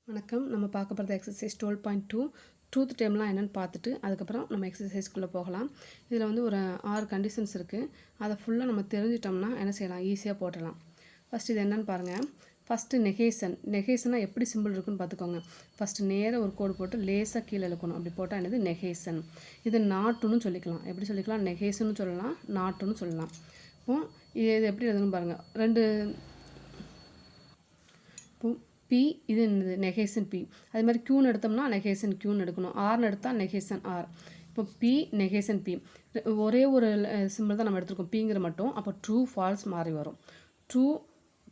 வணக்கம். நம்ம பார்க்க போகிறது எக்ஸசைஸ் 12.2 ட்ரூத் டேம்லாம் என்னென்னு பார்த்துட்டு அதுக்கப்புறம் நம்ம எக்ஸசைஸ்க்குள்ளே போகலாம். இதில் வந்து ஒரு 6 கண்டிஷன்ஸ் இருக்குது. அதை ஃபுல்லாக நம்ம தெரிஞ்சிட்டோம்னா என்ன செய்யலாம், ஈஸியாக போட்டலாம். ஃபஸ்ட் இது என்னென்னு பாருங்கள். ஃபஸ்ட்டு நெகேஷன்னா எப்படி சிம்பிள் இருக்குன்னு பார்த்துக்கோங்க. ஃபஸ்ட்டு நேராக ஒரு கோடு போட்டு லேசாக கீழே இழுக்கணும். அப்படி போட்டால் என்னது நெகேஷன். இது நாட்டுன்னு சொல்லிக்கலாம். எப்படி சொல்லிக்கலாம், நெகேஷன்னு சொல்லலாம், நாட்டுன்னு சொல்லலாம். இப்போது இது எப்படி எழுதணும்னு பாருங்கள். இப்போ பி இது என்னது நெகேஷன் பி. அதே மாதிரி க்யூன்னு எடுத்தோம்னா நெகேஷன் க்யூன்னு எடுக்கணும். ஆர்னு எடுத்தால் நெகேஷன் ஆர். இப்போ பி நெகேஷன் பி ஒரே ஒரு சிம்பிள் தான் நம்ம எடுத்துருக்கோம், பிங்கிற மட்டும். அப்போ ட்ரூ ஃபால்ஸ் மாறி வரும். ட்ரூ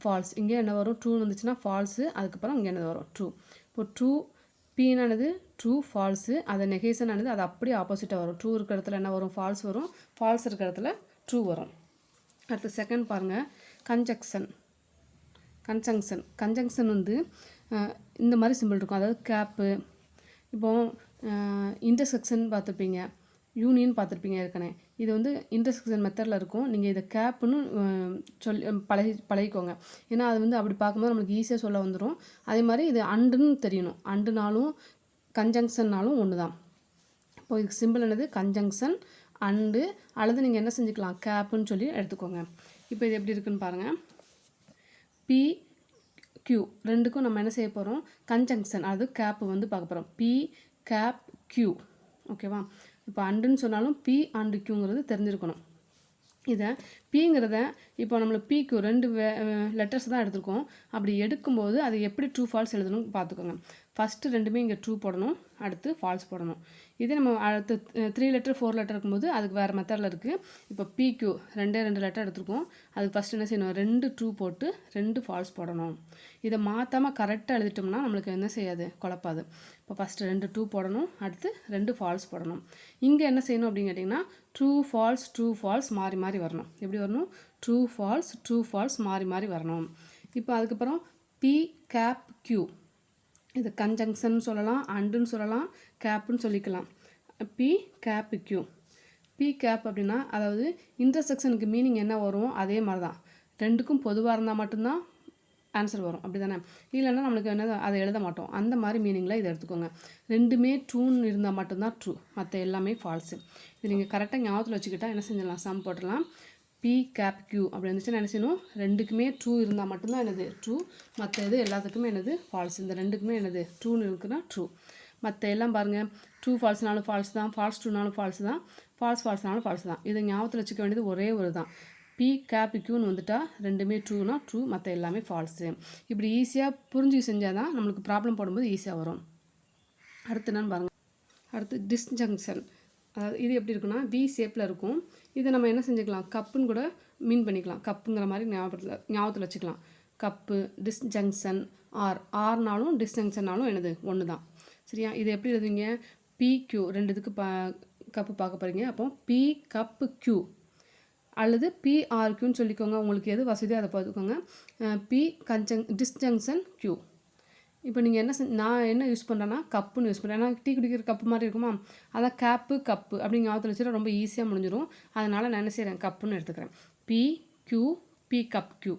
ஃபால்ஸ் இங்கே என்ன வரும், ட்ரூன்னு வந்துச்சுன்னா ஃபால்ஸு, அதுக்கப்புறம் இங்கே என்ன வரும், ட்ரூ. இப்போ ட்ரூ பின்னானது ட்ரூ ஃபால்ஸு, அதை நெகேஷன் ஆனது அது அப்படியே ஆப்போசிட்டாக வரும். ட்ரூ இருக்கிற இடத்துல என்ன வரும், ஃபால்ஸ் வரும். ஃபால்ஸ் இருக்கிற இடத்துல ட்ரூ வரும். அடுத்து செகண்ட் பாருங்கள், கன்ஜங்ஷன் வந்து இந்த மாதிரி சிம்பிள் இருக்கும். அதாவது கேப்பு, இப்போது இன்டர்செக்ஷன் பார்த்துருப்பீங்க, யூனியன் பார்த்துருப்பீங்க ஏற்கனவே. இது வந்து இன்டர்செக்ஷன் மெத்தடில் இருக்கும். நீங்கள் இதை கேப்புன்னு பழகிக்கோங்க. ஏன்னா அது வந்து அப்படி பார்க்கும்போது நம்மளுக்கு ஈஸியாக சொல்ல வந்துடும். அதே மாதிரி இது அண்டுன்னு தெரியணும். அண்டுனாலும் கன்ஜங்ஷன்னாலும் ஒன்று தான். இப்போ இதுக்கு சிம்பிள் என்னது, கன்ஜங்ஷன், அண்டு, அல்லது நீங்கள் என்ன செஞ்சுக்கலாம், கேப்புன்னு சொல்லி எடுத்துக்கோங்க. இப்போ இது எப்படி இருக்குன்னு பாருங்கள். பி கியூ ரெண்டுக்கும் நம்ம என்ன செய்ய போகிறோம், கன்ஜங்ஷன், அதாவது கேப்பு வந்து பார்க்க போகிறோம். P cap Q. ஓகேவா. இப்போ அண்டுன்னு சொன்னாலும் பி அண்டு கியூங்கிறது தெரிஞ்சிருக்கணும். இதை பிங்கிறத இப்போ நம்மளுக்கு பிக்யூ ரெண்டு லெட்டர்ஸ் தான் எடுத்துருக்கோம். அப்படி எடுக்கும்போது அது எப்படி ட்ரூ ஃபால்ஸ் எழுதணும்னு பார்த்துக்கோங்க. ஃபஸ்ட்டு ரெண்டுமே இங்கே ட்ரூ போடணும், அடுத்து ஃபால்ஸ் போடணும். இதே நம்ம அடுத்து 3 லெட்டர் 4 லெட்டர் இருக்கும்போது அதுக்கு வேறு மெத்தடில் இருக்குது. இப்போ பிக்யூ ரெண்டு லெட்டர் எடுத்துருக்கோம். அதுக்கு ஃபஸ்ட்டு என்ன செய்யணும், 2 ட்ரூ போட்டு 2 ஃபால்ஸ் போடணும். இதை மாற்றாமல் கரெக்டாக எழுதிட்டோம்னா நம்மளுக்கு என்ன செய்யாது, குழப்பாது. இப்போ ஃபஸ்ட்டு 2 ட்ரூ போடணும், அடுத்து 2 ஃபால்ஸ் போடணும். இங்கே என்ன செய்யணும் அப்படின்னு கேட்டிங்கன்னா, ட்ரூ ஃபால்ஸ் மாறி மாறி வரணும். எப்படி வரணும், ட்ரூ ஃபால்ஸ் மாறி மாறி வரணும். இப்போ அதுக்கப்புறம் பி கேப் கியூ, இது கன்ஜங்ஷன் சொல்லலாம், அண்டுன்னு சொல்லலாம், கேப்புன்னு சொல்லிக்கலாம். P cap Q. P cap அப்படின்னா அதாவது இன்டர்செக்ஷனுக்கு மீனிங் என்ன வரும், அதே மாதிரி தான். ரெண்டுக்கும் பொதுவாக இருந்தால் மட்டும்தான் ஆன்சர் வரும், அப்படி தானே. இல்லைன்னா நம்மளுக்கு என்ன அதை எழுத மாட்டோம். அந்த மாதிரி மீனிங்கில் இதை எடுத்துக்கோங்க. ரெண்டுமே ட்ரூன்னு இருந்தால் மட்டும்தான் ட்ரூ, மற்ற எல்லாமே ஃபால்ஸு. இது நீங்கள் கரெக்டாக ஞாபகத்தில் வச்சுக்கிட்டால் என்ன செஞ்சிடலாம், சம் போட்டுடலாம். பி கேப் கியூ அப்படி இருந்துச்சுன்னா என்ன செய்யணும், ரெண்டுக்குமே ட்ரூ இருந்தால் மட்டும்தான் என்னது ட்ரூ, மற்ற இது எல்லாத்துக்குமே என்னது ஃபால்ஸ். இந்த ரெண்டுக்குமே என்னது ட்ரூன்னு இருக்குன்னா ட்ரூ. மற்ற எல்லாம் பாருங்கள், ட்ரூ ஃபால்ஸ்னாலும் ஃபால்ஸ் தான், ஃபால்ஸ் ட்ரூனாலும் ஃபால்ஸ் தான், ஃபால்ஸ்னாலும் ஃபால்ஸ் தான். இதை ஞாபகத்தில் வச்சுக்க வேண்டியது ஒரே ஒரு தான். பி கேப் கியூன்னு வந்துட்டா ரெண்டுமே ட்ரூனா ட்ரூ, மற்ற எல்லாமே ஃபால்ஸு. இப்படி ஈஸியாக புரிஞ்சு செஞ்சால் தான் நம்மளுக்கு ப்ராப்ளம் போடும்போது ஈஸியாக வரும். அடுத்து என்னன்னு பாருங்கள். அடுத்து டிஸ்ஜங்ஷன், அதாவது இது எப்படி இருக்குன்னா வி ஷேப்பில் இருக்கும். இதை நம்ம என்ன செஞ்சுக்கலாம், கப்புன்னு கூட மீன் பண்ணிக்கலாம். கப்புங்கிற மாதிரி ஞாபகத்தில் வச்சுக்கலாம். கப்பு, டிஸ்ஜங்ஷன், ஆர்னாலும் டிஸ்ஜங்ஷன்னாலும் என்னது ஒன்று தான். சரியா. இது எப்படி எழுதுவீங்க, பி கியூ ரெண்டு இதுக்கு கப்பு பார்க்க போகிறீங்க. அப்போ பி கப்பு கியூ அல்லது பிஆர்கியூன்னு சொல்லிக்கோங்க. உங்களுக்கு எது வசதியோ அதை பார்த்துக்கோங்க. P disjunction Q. இப்போ நீங்கள் நான் என்ன யூஸ் பண்ணுறேன்னா கப்புன்னு யூஸ் பண்ணுறேன். ஏன்னா டீ குடிக்கிற கப்பு மாதிரி இருக்குமா, அதான் கப்பு அப்படின்னு ஞாபகத்தில் வச்சுட்டா ரொம்ப ஈஸியாக முடிஞ்சிடும். அதனால் நான் என்ன செய்கிறேன், கப்புன்னு எடுத்துக்கிறேன். P Q, P cup Q.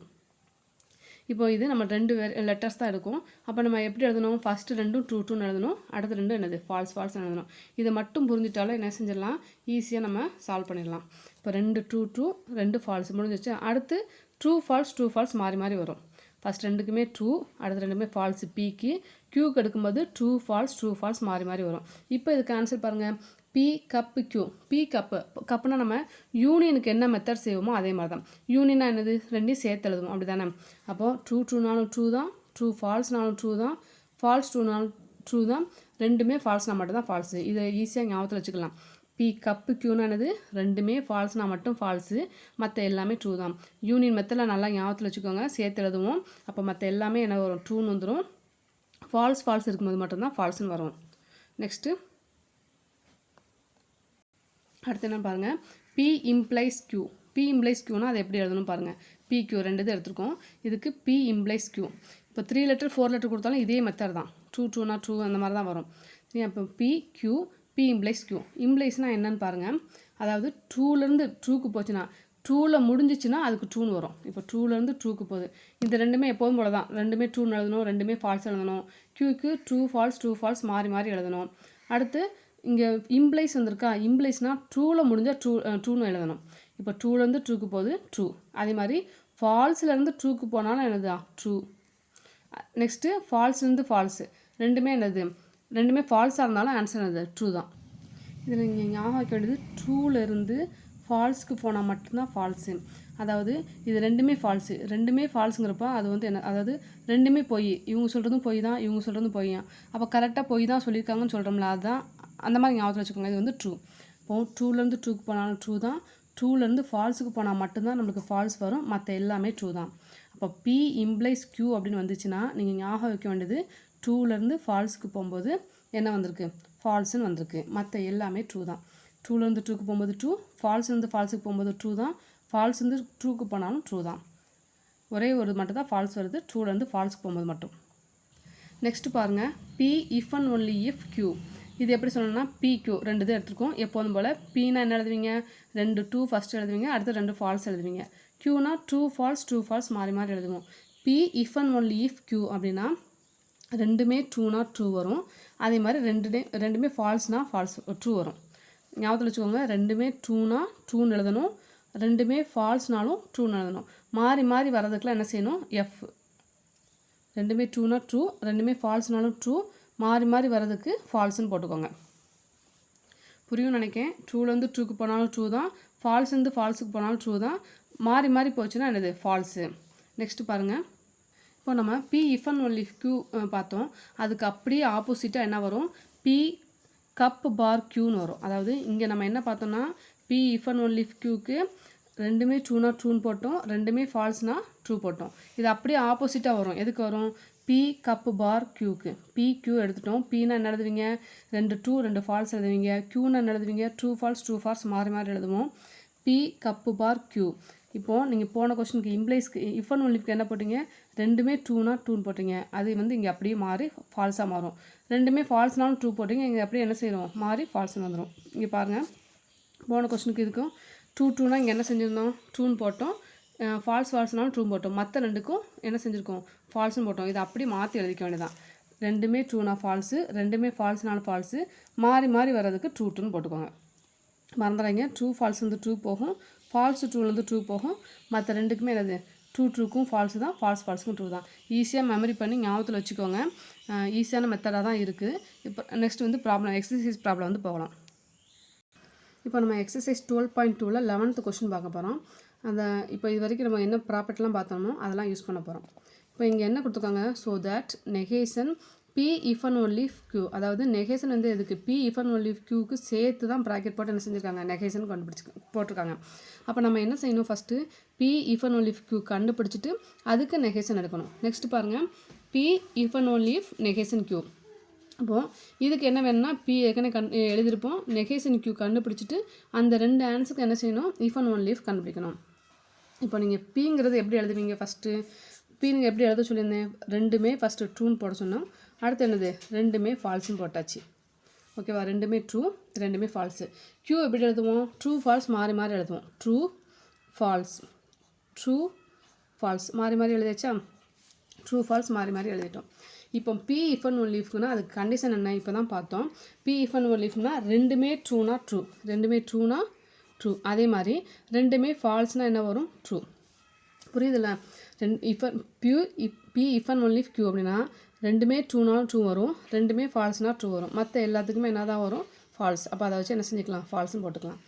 இப்போ இது நம்ம 2 லெட்டர்ஸ் தான் இருக்கும். அப்போ நம்ம எப்படி எழுதணும், ஃபஸ்ட்டு 2 ட்ரூன்னு எழுதணும், அடுத்த 2 என்னது ஃபால்ஸ் எழுதணும். இதை மட்டும் புரிஞ்சிட்டாலும் என்ன செஞ்சிடலாம், ஈஸியாக நம்ம சால்வ் பண்ணிடலாம். இப்போ 2 ட்ரூ 2 ஃபால்ஸ் முடிஞ்சிச்சு. அடுத்து ட்ரூ ஃபால்ஸ் மாறி மாறி வரும். ஃபஸ்ட் ரெண்டுக்குமே ட்ரூ, அடுத்த ரெண்டுமே ஃபால்ஸு. பிக்கு கியூக்கு எடுக்கும்போது ட்ரூ ஃபால்ஸ் மாறி மாறி வரும். இப்போ இதுக்கு ஆன்சர் பாருங்கள், பி கப்பு கியூ. பி கப்புனா நம்ம யூனியனுக்கு என்ன மெத்தட் செய்வோமோ அதே மாதிரி தான். யூனியனா என்னது, ரெண்டையும் சேர்த்து எழுதுவோம், அப்படி தானே. அப்போது ட்ரூனாலும் ட்ரூ தான், ட்ரூ ஃபால்ஸ்னாலும் ட்ரூ தான், ஃபால்ஸ் ட்ரூனாலும் ட்ரூ தான். ரெண்டுமே ஃபால்ஸ்னால் மட்டும்தான் ஃபால்ஸு. இதை ஈஸியாக ஞாபகத்தில் வச்சுக்கலாம். பி கப்பு கியூனானது ரெண்டுமே ஃபால்ஸ்னால் மட்டும் ஃபால்ஸு, மற்ற எல்லாமே ட்ரூ தான். யூனியன் மெத்தடில் நல்லா ஞாபகத்தில் வச்சுக்கோங்க, சேர்த்து எழுதுவோம். அப்போ மற்ற எல்லாமே என்ன வரும், ட்ரூன்னு வந்துடும். ஃபால்ஸ் இருக்கும்போது மட்டும்தான் ஃபால்ஸ்ன்னு வரும். நெக்ஸ்ட்டு அடுத்து என்ன பாருங்கள், P implies Q. P implies கியூனா அதை எப்படி எழுதணும் பாருங்கள். பி கியூ ரெண்டு இது எடுத்துருக்கோம். இதுக்கு பி இம்ப்ளைஸ் கியூ. இப்போ 3 லெட்டர் 4 லெட்டர் கொடுத்தாலும் இதே மெத்தட் தான். ட்ரூனா ட்ரூ அந்த மாதிரி தான் வரும். சரி. அப்போ P Q, P implies Q. இம்ப்ளைஸ்னால் என்னன்னு பாருங்கள், அதாவது ட்ரூலேருந்து ட்ரூக்கு போச்சுன்னா ட்ரூவில் முடிஞ்சிச்சுன்னா அதுக்கு ட்ரூன்னு வரும். இப்போ ட்ரூலேருந்து ட்ரூக்கு போகுது. இந்த ரெண்டுமே எப்போதும் போல தான், ரெண்டுமே ட்ரூன்னு எழுதணும், ரெண்டுமே ஃபால்ஸ் எழுதணும். க்யூக்கு ட்ரூ ஃபால்ஸ் மாறி மாறி எழுதணும். அடுத்து இங்கே இம்ப்ளைஸ் வந்திருக்கா, இம்ப்ளைஸ்னால் ட்ரூவில் முடிஞ்சால் ட்ரூன்னு எழுதணும். இப்போ ட்ரூலேருந்து ட்ரூக்கு போகுது ட்ரூ. அதே மாதிரி ஃபால்ஸ்லேருந்து ட்ரூக்கு போனாலும் என்னது ட்ரூ. நெக்ஸ்ட்டு ஃபால்ஸ்லேருந்து ஃபால்ஸு ரெண்டுமே என்னது, ரெண்டுமே ஃபால்ஸாக இருந்தாலும் ஆன்சர் என்னது ட்ரூ தான். இதில் நீங்கள் ஞாபகம் வைக்க வேண்டியது ட்ரூலேருந்து ஃபால்ஸுக்கு போனால் மட்டும்தான் ஃபால்ஸு. அதாவது இது ரெண்டுமே ஃபால்ஸு, ரெண்டுமே ஃபால்ஸுங்கிறப்ப அது வந்து என்ன, அதாவது ரெண்டுமே பொய், இவங்க சொல்கிறதும் பொய் தான், இவங்க சொல்கிறதும் பொய் தான். அப்போ கரெக்டாக பொய் தான் சொல்லியிருக்காங்கன்னு சொல்கிறோம்ல, அதுதான் அந்த மாதிரி ஞாபகத்தில் வச்சுக்கோங்க. இது வந்து ட்ரூ. இப்போது ட்ரூலேருந்து ட்ரூக்கு போனாலும் ட்ரூ தான், ட்ரூலேருந்து ஃபால்ஸுக்கு போனால் மட்டும்தான் நம்மளுக்கு ஃபால்ஸ் வரும், மற்ற எல்லாமே ட்ரூ தான். அப்போ பி இம்ப்ளைஸ் க்யூ அப்படின்னு வந்துச்சுன்னா நீங்கள் ஞாபகம் வைக்க வேண்டியது ட்ரூலேருந்து ஃபால்ஸுக்கு போகும்போது என்ன வந்திருக்கு, ஃபால்ஸுன்னு வந்திருக்கு, மற்ற எல்லாமே ட்ரூ தான். ட்ரூலேருந்து ட்ரூக்கு போகும்போது ட்ரூ, ஃபால்ஸ்லேருந்து ஃபால்ஸுக்கு போகும்போது ட்ரூ தான், ஃபால்ஸ்லேருந்து ட்ரூக்கு போனாலும் ட்ரூ தான். ஒரே ஒரு மட்டும் தான் ஃபால்ஸ் வருது, ட்ரூலேருந்து ஃபால்ஸுக்கு போகும்போது மட்டும். நெக்ஸ்ட்டு பாருங்கள், P if and only if Q. இது எப்படி சொல்லணும்னா PQ ரெண்டு இது எடுத்துருக்கோம். எப்போதும் போல் Pனா என்ன எழுதுவீங்க, ரெண்டு ட்ரூ ஃபஸ்ட்டு எழுதுவீங்க, அடுத்து ரெண்டு ஃபால்ஸ் எழுதுவீங்க. Qனா ட்ரூ ஃபால்ஸ் மாறி மாறி எழுதுவோம். P if and only if Q அப்படின்னா ரெண்டுமே ட்ரூனா ட்ரூ வரும், அதே மாதிரி ரெண்டுமே ஃபால்ஸ்னால் ஃபால்ஸ் ட்ரூ வரும். ஞாபகத்தில் வச்சுக்கோங்க, ரெண்டுமே ட்ரூனா ட்ரூன்னு எழுதணும், ரெண்டுமே ஃபால்ஸ்னாலும் ட்ரூன்னு எழுதணும். மாறி மாறி வர்றதுக்குலாம் என்ன செய்யணும், F. ரெண்டுமே ட்ரூனா ட்ரூ, ரெண்டுமே ஃபால்ஸ்னாலும் ட்ரூ, மாறி மாறி வர்றதுக்கு ஃபால்ஸ்ன்னு போட்டுக்கோங்க. புரியும் நினைக்கிறேன். ட்ரூலேருந்து ட்ரூக்கு போனாலும் ட்ரூ தான், ஃபால்ஸ்லேருந்து ஃபால்ஸுக்கு போனாலும் ட்ரூ தான், மாறி மாறி போச்சுன்னா என்னது ஃபால்ஸு. நெக்ஸ்ட்டு பாருங்கள், இப்போ நம்ம P if and only Q பார்த்தோம், அதுக்கு அப்படியே ஆப்போசிட்டாக என்ன வரும், P கப் பார் Qன்னு வரும். அதாவது இங்கே நம்ம என்ன பார்த்தோம்னா P இஃப் அண்ட் ஒன்லி Qக்கு ரெண்டுமே ட்ரூனா ட்ரூன்னு போட்டோம், ரெண்டுமே ஃபால்ஸ்னா ட்ரூ போட்டோம். இது அப்படியே ஆப்போசிட்டாக வரும். எதுக்கு வரும், P கப் பார் Qக்கு. PQ எடுத்துட்டோம். Pனா என்ன எழுதுவீங்க, ரெண்டு ட்ரூ ரெண்டு ஃபால்ஸ் எழுதுவீங்க. Qனா என்ன எழுதுவீங்க, ட்ரூ ஃபால்ஸ் மாறி மாறி எழுதுவோம். P கப் பார் Q. இப்போது நீங்கள் போன கொஸ்டினுக்கு இம்ப்ளைஸ்க்கு இஃப் அண்ட் ஒன்லிக்கு என்ன போட்டிங்க, ரெண்டுமே ட்ரூனா ட்ரூன்னு போட்டிங்க, அது வந்து இங்கே அப்படியே மாறி ஃபால்ஸாக மாறும். ரெண்டுமே ஃபால்ஸ்னாலும் ட்ரூ போட்டிங்க, இங்கே அப்படியே என்ன செய்யணும், மாறி ஃபால்ஸ்னு வந்துடும். இங்கே பாருங்கள், போன கொஸ்டினுக்கு இதுக்கும் ட்ரூனா இங்கே என்ன செஞ்சுருந்தோம், ட்ரூன்னு போட்டோம், ஃபால்ஸ்னாலும் ட்ரூ போட்டோம், மற்ற ரெண்டுக்கும் என்ன செஞ்சுருக்கோம், ஃபால்ஸ்னு போட்டோம். இதை அப்படி மாற்றி எழுதிக்க வேண்டியதான். ரெண்டுமே ட்ரூனா ஃபால்ஸு, ரெண்டுமே ஃபால்ஸ்னாலும் ஃபால்ஸு, மாறி மாறி வர்றதுக்கு ட்ரூன்னு போட்டுக்கோங்க. மறந்துடாங்க, ட்ரூ ஃபால்ஸ் வந்து ட்ரூ போகும், ஃபால்ஸு ட்ரூலேருந்து ட்ரூ போகும், மற்ற ரெண்டுக்குமே என்னது ட்ரூக்கும் ஃபால்ஸு தான், ஃபால்ஸுக்கும் ட்ரூ தான். ஈஸியாக மெமரி பண்ணி ஞாபகத்தில் வச்சுக்கோங்க. ஈஸியான மெத்தடாக தான் இருக்குது. இப்போ நெக்ஸ்ட் வந்து எக்ஸசைஸ் ப்ராப்ளம் வந்து போகலாம். இப்போ நம்ம எக்ஸசைஸ் 12.2ல் 11th கொஸ்டின் பார்க்க போகிறோம். அந்த இப்போ இது வரைக்கும் நம்ம என்ன ப்ராப்பர்ட்டிலாம் பார்த்தோமோ அதெல்லாம் யூஸ் பண்ண போகிறோம். இப்போ இங்கே என்ன கொடுத்துருக்காங்க, so that negation P if and only Q. அதாவது நெகேஷன் வந்து எதுக்கு, P இஃப் அண்ட் ஒன்லி Qக்கு சேர்த்து தான் ப்ராக்கெட் போட்டு என்ன செஞ்சுருக்காங்க, நெகேஷன் போட்டிருக்காங்க. அப்போ நம்ம என்ன செய்யணும், first P if and only Q கண்டுபிடிச்சிட்டு அதுக்கு நெகேஷன் எடுக்கணும். நெக்ஸ்ட் பாருங்கள், P if and only negation Q. அப்போது இதுக்கு என்ன வேணும்னா P ஏற்கனவே எழுதியிருப்போம், நெகேஷன் Q கண்டுபிடிச்சிட்டு அந்த ரெண்டு ஆன்சருக்கு என்ன செய்யணும், இஃப் அண்ட் ஒன்லி கண்டுபிடிக்கணும். இப்போ நீங்கள் Pங்கிறது எப்படி எழுதுவீங்க, ஃபஸ்ட்டு Pங்க எப்படி எழுத சொல்லியிருந்தேன், ரெண்டுமே ஃபஸ்ட்டு ட்ரூன்னு போட சொன்னோம், அடுத்து என்னது ரெண்டுமே ஃபால்ஸுன்னு போட்டாச்சு. ஓகேவா, ரெண்டுமே ட்ரூ ரெண்டுமே ஃபால்ஸு. Q எப்படி எழுதுவோம், ட்ரூ ஃபால்ஸ் மாறி மாறி எழுதுவோம், ட்ரூ ஃபால்ஸ் மாறி மாறி எழுதியாச்சா, ட்ரூ ஃபால்ஸ் மாறி மாறி எழுதிட்டோம். இப்போ P இஃப் அண்ட் ஒன்லி இஃப்னா அதுக்கு கண்டிஷன் என்ன, இப்போ தான் பார்த்தோம். P இஃப் அண்ட் ஒன்லி இஃப்னா ரெண்டுமே ட்ரூனா ட்ரூ, அதே மாதிரி ரெண்டுமே ஃபால்ஸ்னால் என்ன வரும், ட்ரூ. புரியுதுல்ல, P if and only Q அப்படின்னா ரெண்டுமே ட்ரூனாலும் ட்ரூ வரும், ரெண்டுமே ஃபால்ஸ்னால் ட்ரூ வரும், மற்ற எல்லாத்துக்குமே என்ன தான் வரும், ஃபால்ஸ். அப்போ அதை வச்சு என்ன செஞ்சுக்கலாம், ஃபால்ஸ்னு போட்டுக்கலாம்.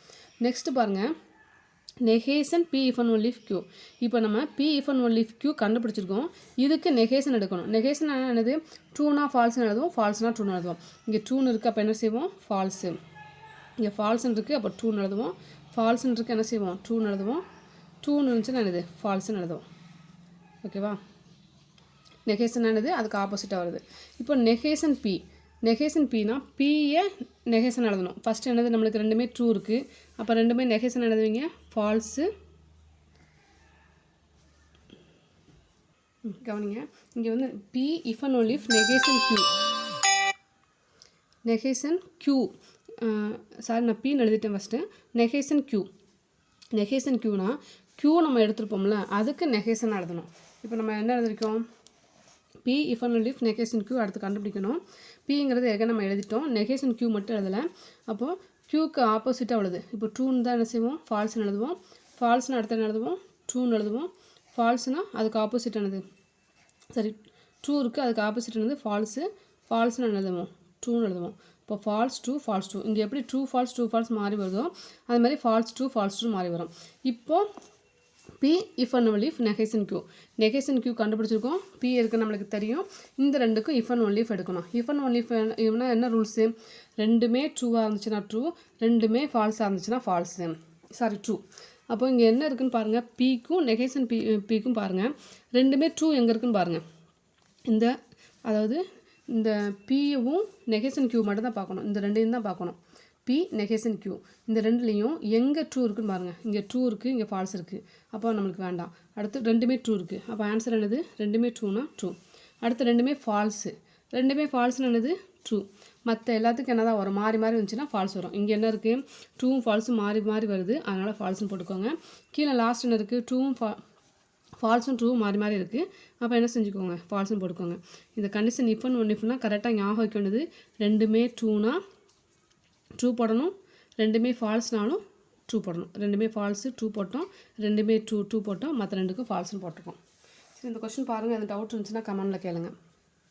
நெக்ஸ்ட்டு பாருங்கள், negation P if and only Q. இப்போ நம்ம P if and only Q கண்டுபிடிச்சிருக்கோம், இதுக்கு நெகேஷன் எடுக்கணும். நெகேஷன் என்னது, ட்ரூனா ஃபால்ஸ்னு எழுதுவோம், ஃபால்ஸ்னா ட்ரூன்னு எழுதுவோம். இங்கே ட்ரூன்னு இருக்குது, அப்போ என்ன செய்வோம், ஃபால்ஸு. இங்கே ஃபால்ஸ்ன்னு இருக்குது, அப்போ ட்ரூன்னு எழுதுவோம், ஃபால்ஸ்ன்னு இருக்குது, என்ன செய்வோம், ட்ரூன்னு எழுதுவோம், ட்ரூன்னு இருந்துச்சுன்னா என்னது, ஃபால்ஸ்ன்னு எழுதுவோம். ஓகேவா, நெகேஷன் என்னது அதுக்கு ஆப்போசிட்டாக வருது. இப்போ நெகேஷன் Pனா Pயை நெகேஷன் எழுதணும். ஃபஸ்ட்டு என்னது, நம்மளுக்கு ரெண்டுமே ட்ரூ இருக்குது, அப்போ ரெண்டுமே நெகேஷன் எழுதுவீங்க, ஃபால்ஸு. கவனிங்க, இங்கே வந்து P if and only negation Q. Sorry, நான் Pன்னு எழுதிட்டேன் ஃபஸ்ட்டு. நெகேஷன் Q நெகேஷன் க்யூனா க்யூ நம்ம எடுத்துருப்போம்ல அதுக்கு நெகேஷன் எழுதணும். இப்போ நம்ம என்ன எழுதிருக்கோம், P if and only if negation Q அடுத்து கண்டுபிடிக்கணும். பிங்கிறது ஏற்கனவே நம்ம எழுதிட்டோம், நெகேஷன் க்யூ மட்டும் எழுதலை. அப்போது க்யூக்கு ஆப்போசிட்டாக உள்ளது. இப்போ ட்ரூன்னு தான் என்ன செய்வோம், ஃபால்ஸ்னு எழுதுவோம். ஃபால்ஸ்னு அடுத்து என்ன எழுதுவோம், ட்ரூன்னு எழுதுவோம். ஃபால்ஸ்னால் அதுக்கு ஆப்போசிட் என்னது, சரி ட்ரூ இருக்குது அதுக்கு ஆப்போசிட் என்னது ஃபால்ஸு. ஃபால்ஸ்னு எழுதுவோம், ட்ரூன்னு எழுதுவோம். இப்போ ஃபால்ஸ் ட்ரூ ஃபால்ஸ் ட்ரூ, இங்கே எப்படி ட்ரூ ஃபால்ஸ் மாறி வருதோ அது மாதிரி ஃபால்ஸ் ட்ரூ மாறி வரும். இப்போது P if and only if negation Q கண்டுபிடிச்சிருக்கோம். பி இருக்குது நம்மளுக்கு தெரியும். இந்த ரெண்டுக்கும் இஃப் அண்ட் ஒன்லி இஃப் எடுக்கணும். இஃப் அண்ட் ஒன்லி இஃப் என்ன ரூல்ஸு, ரெண்டுமே ட்ரூவாக இருந்துச்சுன்னா ட்ரூ, ரெண்டுமே ஃபால்ஸாக இருந்துச்சுன்னா ஃபால்ஸு, சாரி ட்ரூ. அப்போ இங்கே என்ன இருக்குதுன்னு பாருங்கள், பிக்கும் நெகேஷன் பிக்கும் பாருங்கள், ரெண்டுமே ட்ரூ எங்கே இருக்குதுன்னு பாருங்கள். அதாவது இந்த பியும் நெகேஷன் க்யூ மட்டும் தான் பார்க்கணும், இந்த ரெண்டையும் தான் பார்க்கணும். பி நெகேஷன் க்யூ இந்த ரெண்டுலேயும் எங்கே ட்ரூ இருக்குதுன்னு பாருங்கள். இங்கே ட்ரூ இருக்குது, இங்கே ஃபால்ஸ் இருக்குது. அப்போ நம்மளுக்கு வேண்டாம். அடுத்து ரெண்டுமே ட்ரூ இருக்குது. அப்போ ஆன்சர் என்னது, ரெண்டுமே ட்ரூனா ட்ரூ. அடுத்து ரெண்டுமே ஃபால்ஸ்னு என்னது ட்ரூ. மற்ற எல்லாத்துக்கும் என்ன தான் வரும், மாறி வந்துச்சுன்னா ஃபால்ஸ் வரும். இங்கே என்ன இருக்குது, ட்ரூவும் ஃபால்ஸும் மாறி வருது, அதனால் ஃபால்ஸ்னு போட்டுக்கோங்க. கீழே லாஸ்ட் என்ன இருக்குது, ஃபால்ஸும் ட்ரூவும் மாறி இருக்குது. அப்போ என்ன செஞ்சுக்கோங்க, ஃபால்ஸும் போட்டுக்கோங்க. இந்த கண்டிஷன் இஃப் அண்ட் ஒன்லி இஃப்னா கரெக்டாக ஞாபகம் வைக்க வேண்டியது, ரெண்டுமே ட்ரூனா ட்ரூ போடணும், ரெண்டுமே ஃபால்ஸ்னாலும் ட்ரூ போடணும். ரெண்டுமே ஃபால்ஸு ட்ரூ போட்டோம், ரெண்டுமே ட்ரூ போட்டோம், மற்ற ரெண்டுக்கும் ஃபால்ஸ்னு போட்டிருக்கோம். சரி, இந்த கொஸ்டின் பாருங்கள், எது டவுட் இருந்துச்சுன்னா கமெண்டில் கேளுங்க.